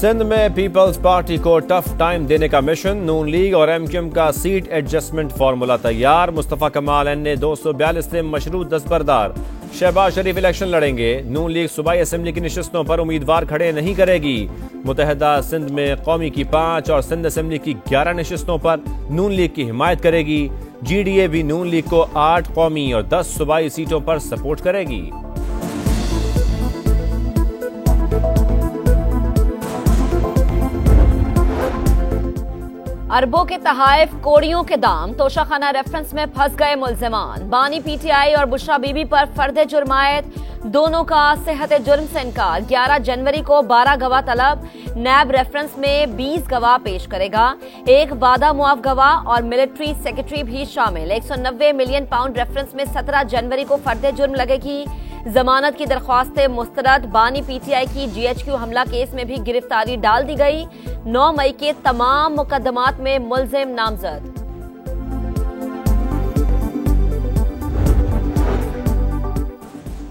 सिंध में peoples party को tough time देने का मिशन। नून लीग और एमक्यूएम का सीट एडजस्टमेंट फार्मूला तैयार। मुस्तफा कमाल एनए 242 से मशरूत दस्तबरदार। शहबाज शरीफ इलेक्शन लड़ेंगे। नून लीग सूबाई असेंबली की नशिस्तों पर उम्मीदवार खड़े नहीं करेगी। मुतहदा सिंध में कौमी की 5 और सिंध असेंबली की 11 नशिस्तों पर नून लीग की हिमायत करेगी। जीडीए भी नून लीग को 8 कौमी और 10 सूबाई सीटों पर सपोर्ट करेगी। अरबों के तहाइफ, कोड़ियों के दाम, तोशाखाना रेफरेंस में फंस गए मुल्जिमान। बानी पीटीआई और बुशरा बीबी पर फर्द जुर्मायत, दोनों का सेहत जुर्म से इनकार। 11 जनवरी को 12 गवाह तलब। नैब रेफरेंस में 20 गवाह पेश करेगा। एक वादा मुआफ गवाह और मिलिट्री सेक्रेटरी भी शामिल। 190 मिलियन पाउंड रेफरेंस में 17 जनवरी को फर्द जुर्म लगेगी। जमानत की दरख्वास्तें मुस्तरद। बानी पीटीआई की जीएचक्यू हमला केस में भी गिरफ्तारी डाल दी गई। 9 मई के तमाम मुकदमात में मुल्जिम नामजद।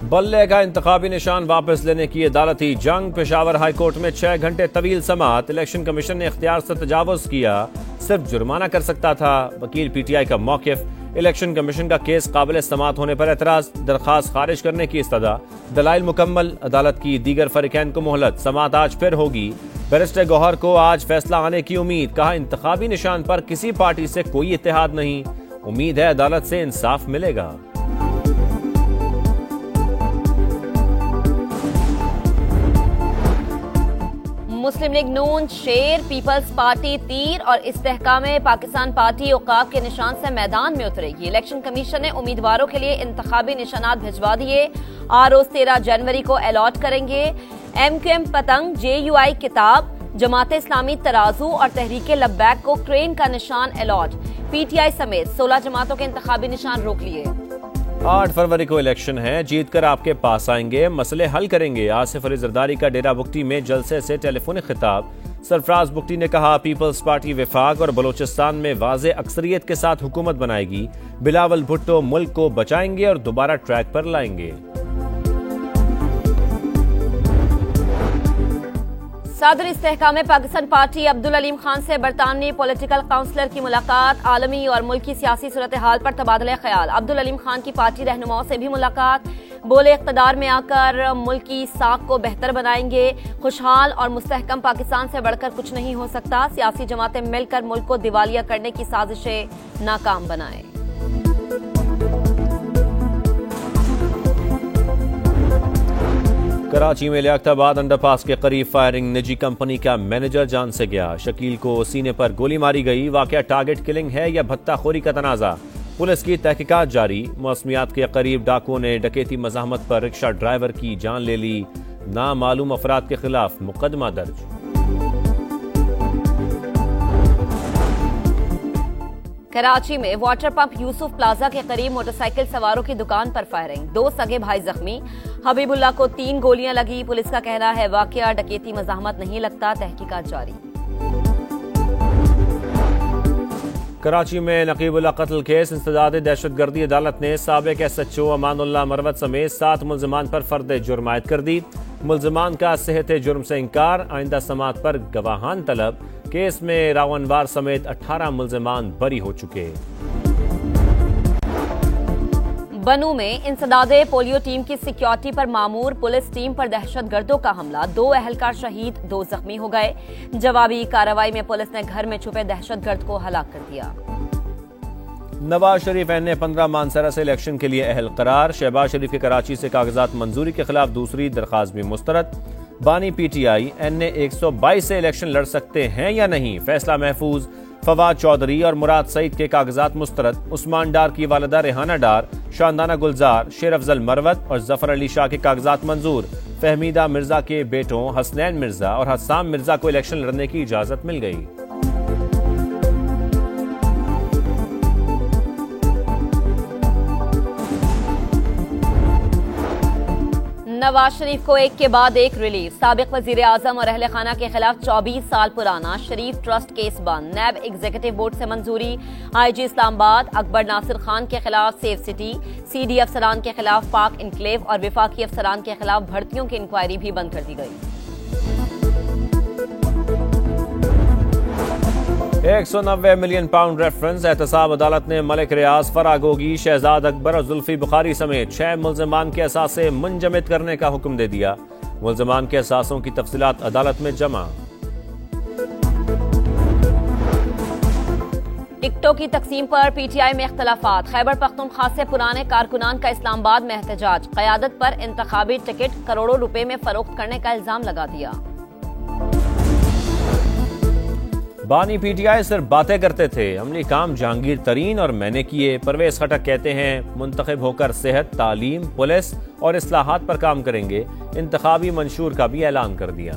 बल्ले का इंतखाबी निशान वापस लेने की अदालती जंग। पेशावर हाई कोर्ट में 6 घंटे तवील समाअत। इलेक्शन कमीशन ने इख्तियार से तजावुज किया, सिर्फ जुर्माना कर सकता था। वकील पीटीआई का मौकिफ। इलेक्शन कमीशन का केस काबिल समाअत होने पर एतराज। दरखास्त खारिज करने की इस्तदा। दलाइल मुकम्मल। अदालत की दीगर फरीकैन को मोहलत। समाअत आज फिर होगी। बैरिस्टर गौहर को आज फैसला आने की उम्मीद। कहा, इंतखाबी निशान पर किसी पार्टी से कोई इत्तेहाद नहीं। उम्मीद है अदालत से इंसाफ मिलेगा। मुस्लिम लीग नून शेर, पीपल्स पार्टी तीर और इस्तेहकाम पाकिस्तान पार्टी औकाफ के निशान से मैदान में उतरेगी। इलेक्शन कमीशन ने उम्मीदवारों के लिए इंतखाबी निशानात भिजवा दिए। आरओज 13 जनवरी को अलॉट करेंगे। एमक्यूएम पतंग, जेयूआई किताब, जमात इस्लामी तराजू और तहरीक लब्बैक को क्रेन का निशान अलॉट। पीटीआई समेत 16 जमातों के इंतखाबी निशान रोक लिए। 8 फरवरी को इलेक्शन है। जीतकर आपके पास आएंगे, मसले हल करेंगे। आसिफ अली जरदारी का डेरा बुगटी में जलसे से टेलीफोनिक खिताब। सरफराज बुगटी ने कहा, पीपल्स पार्टी विफाक और बलोचिस्तान में वाज़े अक्सरियत के साथ हुकूमत बनाएगी। बिलावल भुट्टो मुल्क को बचाएंगे और दोबारा ट्रैक पर लाएंगे। सदर इस्तेहकाम पाकिस्तान पार्टी अब्दुल अलीम खान से बरतानवी पॉलिटिकल काउंसलर की मुलाकात। आलमी और मुल्की सियासी सूरत हाल पर तबादला ख्याल। अब्दुल अलीम खान की पार्टी रहनुमाओं से भी मुलाकात। बोले, इख्तदार में आकर मुल्क की साख को बेहतर बनाएंगे। खुशहाल और मुस्तहकम पाकिस्तान से बढ़कर कुछ नहीं हो सकता। सियासी जमातें मिलकर मुल्क को दिवालिया करने की साजिशें नाकाम बनाएं। कराची में लियाकताबाद अंडरपास के करीब फायरिंग। निजी कंपनी का मैनेजर जान से गया। शकील को सीने पर गोली मारी गई। वाकया टारगेट किलिंग है या भत्ताखोरी का तनाजा। पुलिस की तहकीकात जारी। मौसमियात के करीब डाकुओं ने डकैती मज़ाहमत पर रिक्शा ड्राइवर की जान ले ली। नामालूम अफराद के खिलाफ मुकदमा दर्ज। कराची में वाटर पंप यूसुफ प्लाजा के करीब मोटरसाइकिल सवारों की दुकान पर फायरिंग। 2 सगे भाई जख्मी। हबीबुल्ला को 3 गोलियां लगी। पुलिस का कहना है वाकया डकैती मज़ाहमत नहीं लगता, तहकीकात जारी। कराची में नकीबुल्ला कत्ल केस इंसदाद दहशतगर्दी। अदालत ने साबिक एसएचओ अमानुल्लाह मरवत समेत 7 मुल्जिमान पर फर्द जुर्म आयद कर दी। मुल्जिमान का सेहत जुर्म से इंकार। आइंदा समाअत पर गवाहान तलब। केस में रावनवार समेत 18 मुल्जिमान बरी हो चुके। बनू में इंसदाद पोलियो टीम की सिक्योरिटी पर मामूर पुलिस टीम पर दहशतगर्दों का हमला। 2 अहलकार शहीद, 2 जख्मी हो गए। जवाबी कार्रवाई में पुलिस ने घर में छुपे दहशतगर्द को हलाक कर दिया। नवाज शरीफ एनए 15 मानसरा से इलेक्शन के लिए अहल करार। शहबाज शरीफ के कराची से कागजात मंजूरी के खिलाफ दूसरी दरखास्त भी मुस्तरद। बानी पीटीआई एनए 122 से इलेक्शन लड़ सकते हैं या नहीं, फैसला महफूज। फवाद चौधरी और मुराद सईद के कागजात मुस्तरद। उस्मान डार की वालिदा रेहाना डार, शानदाना गुलजार, शेर अफजल मरवत और जफर अली शाह के कागजात मंजूर। फहमीदा मिर्जा के बेटों हसनैन मिर्जा और हसाम मिर्जा को इलेक्शन लड़ने की इजाजत मिल गई। नवाज शरीफ को एक के बाद एक रिलीफ। साबिक वजीर आजम और अहले खाना के खिलाफ 24 साल पुराना शरीफ ट्रस्ट केस बंद। नैब एग्जीक्यूटिव बोर्ड से मंजूरी। आईजी इस्लामाबाद अकबर नासिर खान के खिलाफ सेफ सिटी, सीडी अफसरान के खिलाफ पाक इनक्लेव और विफाकी अफसरान के खिलाफ भर्तियों की इंक्वायरी भी बंद कर दी गई। 190 मिलियन पाउंड रेफरेंस। एहतसाब अदालत ने मलिक रियाज, फरागोगी, शहजाद अकबर और जुल्फी बुखारी समेत 6 मुल्ज़िमान के असासे मुंजमद करने का हुक्म दे दिया। मुल्ज़िमान के असासों की तफसीलात अदालत में जमा। टिकटों की तकसीम पर पीटीआई में इख्तलाफात। खैबर पख्तूनख्वा से पुराने कारकुनान का इस्लामाबाद में एहतजाज। क़यादत पर इंतखाबी टिकट करोड़ों रुपए में फरोख्त करने का इल्जाम लगा दिया। बानी पीटीआई सिर्फ बातें करते थे, अमली काम जहांगीर तरीन और मैंने किए। परवेज खटक कहते हैं मुंतखब होकर सेहत, तालीम, पुलिस और इस्लाहात पर काम करेंगे। इंतखाबी मंशूर का भी ऐलान कर दिया।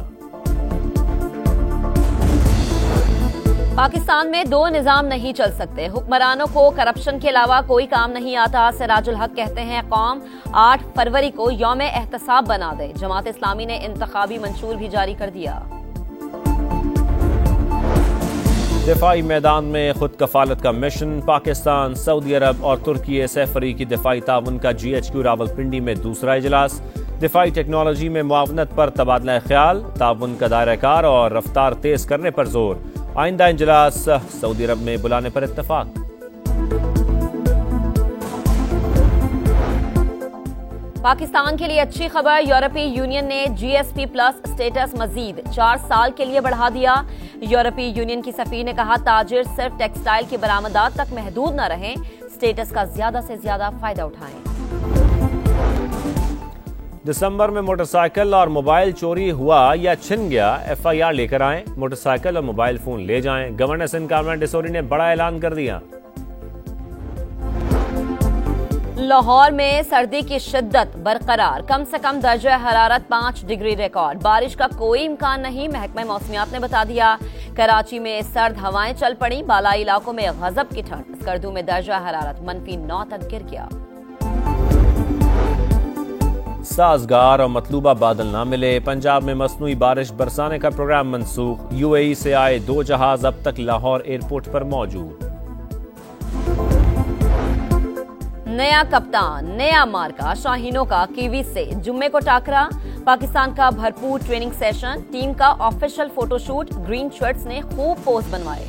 पाकिस्तान में दो निजाम नहीं चल सकते, हुक्मरानों को करप्शन के अलावा कोई काम नहीं आता। सिराजुल हक कहते हैं कौम 8 फरवरी को यौम एहतसाब बना दे। जमात इस्लामी ने इंतखाबी मंशूर भी जारी कर दिया। दिफाई मैदान में खुद कफालत का मिशन। पाकिस्तान, सऊदी अरब और तुर्की सैफ अरीकी दिफाई ताउन का GHQ रावलपिंडी में दूसरा इजलास। दिफाई टेक्नोलॉजी में मुआवनत पर तबादला ख्याल, ताउन का दायरा कार और रफ्तार तेज करने पर जोर। आइंदा इजलास सऊदी अरब में बुलाने पर इत्तफाक। पाकिस्तान के लिए अच्छी खबर, यूरोपीय यूनियन ने GSP प्लस स्टेटस मजीद 4 साल के लिए बढ़ा दिया। यूरोपीय यूनियन की सफीर ने कहा ताजिर सिर्फ टेक्सटाइल की बरामदात तक महदूद न रहें, स्टेटस का ज्यादा से ज्यादा फायदा उठाएं। दिसंबर में मोटरसाइकिल और मोबाइल चोरी हुआ या छिन गया, FIR लेकर आएं। मोटरसाइकिल और मोबाइल फोन ले जाएं। गवर्नर सिंध कामरान डिसोरी ने बड़ा ऐलान कर दिया। लाहौर में सर्दी की शिद्दत बरकरार, कम से कम दर्जा हरारत 5 डिग्री रिकॉर्ड। बारिश का कोई इम्कान नहीं, महकमा मौसमियात ने बता दिया। कराची में सर्द हवाएं चल पड़ी, बालाई इलाकों में गजब की ठंड। स्कर्दू में दर्जा हरारत -9 तक गिर गया। साजगार और मतलूबा बादल ना मिले, पंजाब में मसनूई बारिश बरसाने का प्रोग्राम मंसूख। UAE से आए 2 जहाज अब तक लाहौर एयरपोर्ट पर मौजूद। नया कप्तान, नया मार्का, शाहीनों का कीवी से जुम्मे को टाकरा। पाकिस्तान का भरपूर ट्रेनिंग सेशन, टीम का ऑफिशियल फोटोशूट, ग्रीन शर्ट्स ने खूब पोज बनवाए।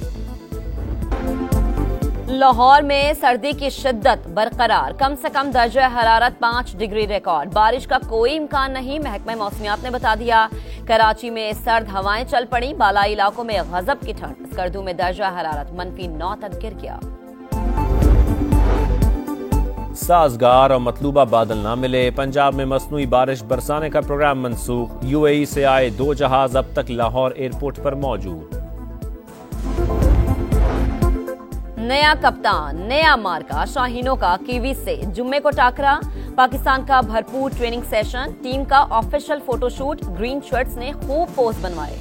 लाहौर में सर्दी की शिद्दत बरकरार, कम से कम दर्जा हरारत 5 डिग्री रिकॉर्ड। बारिश का कोई इम्कान नहीं, महकमा मौसमियात ने बता दिया। कराची में सर्द हवाएं चल पड़ी, बालाई इलाकों में गजब की ठंड। स्कर्दू में दर्जा हरारत -9 तक गिर गया। साजगार और मतलूबा बादल ना मिले, पंजाब में मसनूई बारिश बरसाने का प्रोग्राम मंसूख। UAE से आए 2 जहाज अब तक लाहौर एयरपोर्ट पर मौजूद। नया कप्तान, नया मार्का, शाहीनों का कीवी से जुम्मे को टाकरा। पाकिस्तान का भरपूर ट्रेनिंग सेशन, टीम का ऑफिशियल फोटोशूट, ग्रीन शर्ट्स ने खूब पोज बनवाए।